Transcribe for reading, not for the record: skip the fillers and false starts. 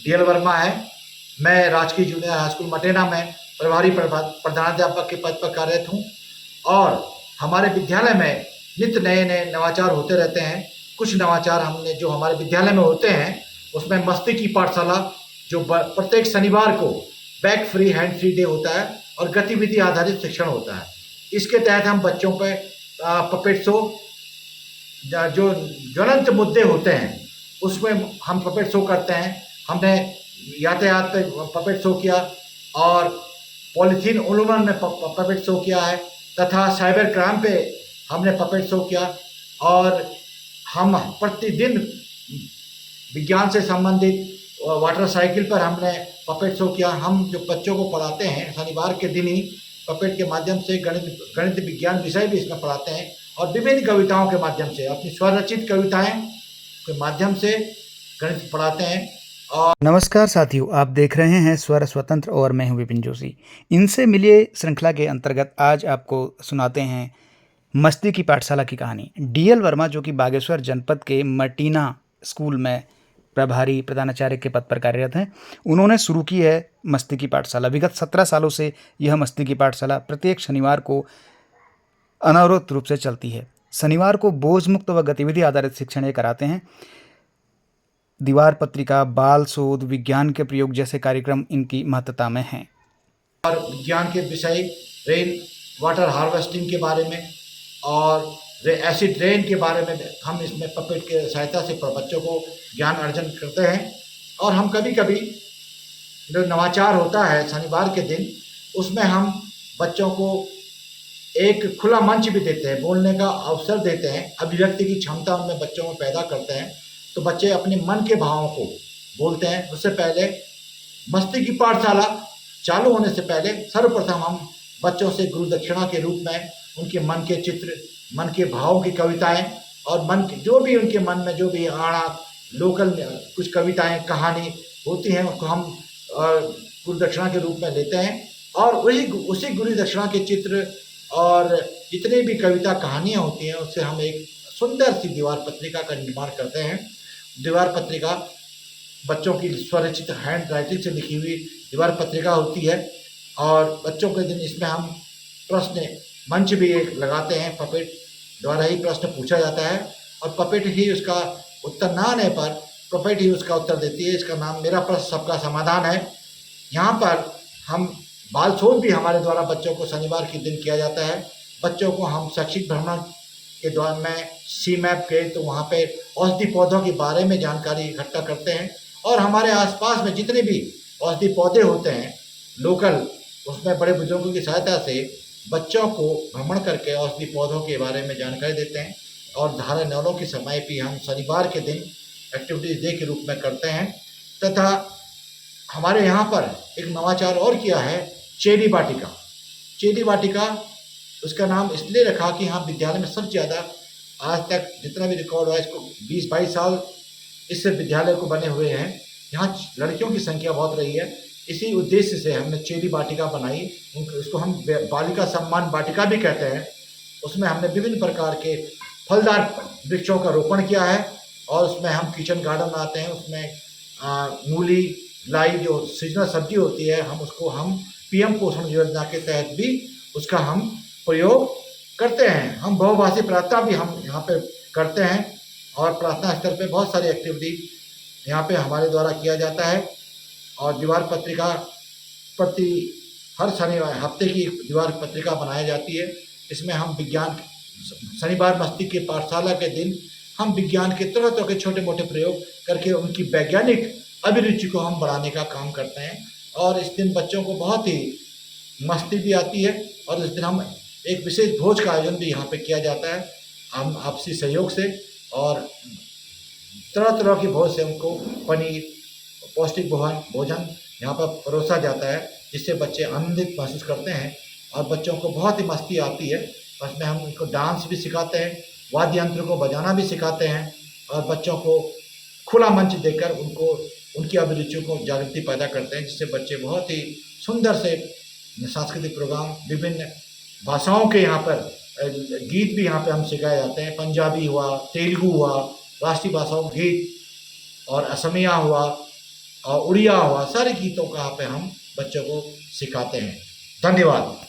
DL Verma है। मैं राजकीय जूनियर हाई स्कूल मटेना में प्रभारी प्रधानाध्यापक के पद पर कार्यरत हूँ और हमारे विद्यालय में नित्य नए नए नवाचार होते रहते हैं। कुछ नवाचार हमने जो हमारे विद्यालय में होते हैं उसमें मस्ती की पाठशाला जो प्रत्येक शनिवार को bag free hand free day होता है और गतिविधि आधारित शिक्षण होता है। इसके तहत हम बच्चों पे पपेट शो जो ज्वलंत मुद्दे होते हैं उसमें हम पपेट शो करते हैं। हमने यातायात पे पपेट शो किया और पॉलीथीन उन्मूलन में पपेट शो किया है तथा साइबर क्राइम पे हमने पपेट शो किया और हम प्रतिदिन विज्ञान से संबंधित वाटर साइकिल पर हमने पपेट शो किया। हम जो बच्चों को पढ़ाते हैं शनिवार के दिन ही पपेट के माध्यम से गणित विज्ञान विषय भी इसमें पढ़ाते हैं और विभिन्न कविताओं के माध्यम से अपनी स्वरचित कविताएं के माध्यम से गणित पढ़ाते हैं। और नमस्कार साथियों, आप देख रहे हैं स्वर स्वतंत्र और मैं हूं विपिन जोशी। इनसे मिलिए श्रृंखला के अंतर्गत आज आपको सुनाते हैं मस्ती की पाठशाला की कहानी। डीएल वर्मा जो कि बागेश्वर जनपद के मटीना स्कूल में प्रभारी प्रधानाचार्य के पद पर कार्यरत हैं, उन्होंने शुरू की है मस्ती की पाठशाला। विगत 17 सालों से यह मस्ती की पाठशाला प्रत्येक शनिवार को अनावृत रूप से चलती है। शनिवार को बोझ मुक्त व गतिविधि आधारित शिक्षण ये कराते हैं। दीवार पत्रिका, बाल शोध, विज्ञान के प्रयोग जैसे कार्यक्रम इनकी महत्ता में हैं। और विज्ञान के विषय रेन वाटर हार्वेस्टिंग के बारे में और एसिड रेन के बारे में हम इसमें पपेट के सहायता से बच्चों को ज्ञान अर्जन करते हैं। और हम कभी कभी जो नवाचार होता है शनिवार के दिन उसमें हम बच्चों को एक खुला मंच भी देते हैं, बोलने का अवसर देते हैं, अभिव्यक्ति की क्षमता उनमें बच्चों में पैदा करते हैं तो बच्चे अपने मन के भावों को बोलते हैं। उससे पहले मस्ती की पाठशाला चालू होने से पहले सर्वप्रथम हम बच्चों से गुरु दक्षिणा के रूप में उनके मन के चित्र, मन के भावों की कविताएं और मन के जो भी उनके मन में जो भी आड़ा लोकल कुछ कविताएं कहानी होती हैं उसको हम गुरु दक्षिणा के रूप में लेते हैं और उसी गुरु दक्षिणा के चित्र और जितनी भी कविता कहानियाँ होती हैं उससे हम एक सुंदर सी दीवार पत्रिका का निर्माण करते हैं। दीवार पत्रिका बच्चों की स्वरचित हैंड राइटिंग से लिखी हुई दीवार पत्रिका होती है और बच्चों के दिन इसमें हम प्रश्न मंच भी एक लगाते हैं। पपेट द्वारा ही प्रश्न पूछा जाता है और पपेट ही उसका उत्तर ना आने पर पपेट ही उसका उत्तर देती है। इसका नाम मेरा प्रश्न सबका समाधान है। यहाँ पर हम बाल शोध भी हमारे द्वारा बच्चों को शनिवार के दिन किया जाता है। बच्चों को हम शैक्षिक भ्रमण के दौरान में CMAP के तो वहाँ पे औषधि पौधों के बारे में जानकारी इकट्ठा करते हैं और हमारे आसपास में जितने भी औषधि पौधे होते हैं लोकल, उसमें बड़े बुजुर्गों की सहायता से बच्चों को भ्रमण करके औषधि पौधों के बारे में जानकारी देते हैं। और धारा न्योलों के समय भी हम शनिवार के दिन एक्टिविटीज डे के रूप में करते हैं। तथा हमारे यहाँ पर एक नवाचार और किया है, चेरी वाटिका। चेरी वाटिका उसका नाम इसलिए रखा कि हाँ विद्यालय में सबसे ज़्यादा आज तक जितना भी रिकॉर्ड हुआ इसको 20-22 साल इससे विद्यालय को बने हुए हैं, यहाँ लड़कियों की संख्या बहुत रही है। इसी उद्देश्य से हमने चेरी वाटिका बनाई, उसको हम बालिका सम्मान वाटिका भी कहते हैं। उसमें हमने विभिन्न प्रकार के फलदार वृक्षों का रोपण किया है और उसमें हम किचन गार्डन बनाते हैं। उसमें मूली, लाई जो सीजनल सब्जी होती है हम PM पोषण योजना के तहत भी उसका हम प्रयोग करते हैं। हम बहुभाषी प्रार्थना भी हम यहाँ पे करते हैं और प्रार्थना स्तर पे बहुत सारी एक्टिविटी यहाँ पे हमारे द्वारा किया जाता है। और दीवार पत्रिका प्रति हर शनिवार हफ्ते की दीवार पत्रिका बनाई जाती है। इसमें हम विज्ञान शनिवार मस्ती की पाठशाला के दिन हम विज्ञान के तरह तरह के छोटे मोटे प्रयोग करके उनकी वैज्ञानिक अभिरुचि को हम बढ़ाने का काम करते हैं। और इस दिन बच्चों को बहुत ही मस्ती भी आती है और इस दिन हम एक विशेष भोज का आयोजन भी यहाँ पे किया जाता है हम आपसी सहयोग से। और तरह तरह की भोज से उनको पनीर, पौष्टिक भोजन यहाँ पर परोसा जाता है जिससे बच्चे आनंदित महसूस करते हैं और बच्चों को बहुत ही मस्ती आती है। उसमें हम उनको डांस भी सिखाते हैं, वाद्य यंत्र को बजाना भी सिखाते हैं और बच्चों को खुला मंच देकर उनको उनकी अभिरुचियों को जागृति पैदा करते हैं जिससे बच्चे बहुत ही सुंदर से सांस्कृतिक प्रोग्राम, विभिन्न भाषाओं के यहाँ पर गीत भी यहाँ पे हम सिखाए जाते हैं। पंजाबी हुआ, तेलुगु हुआ, राष्ट्रीय भाषाओं गीत और असमिया हुआ और उड़िया हुआ, सारे गीतों का पे हम बच्चों को सिखाते हैं। धन्यवाद।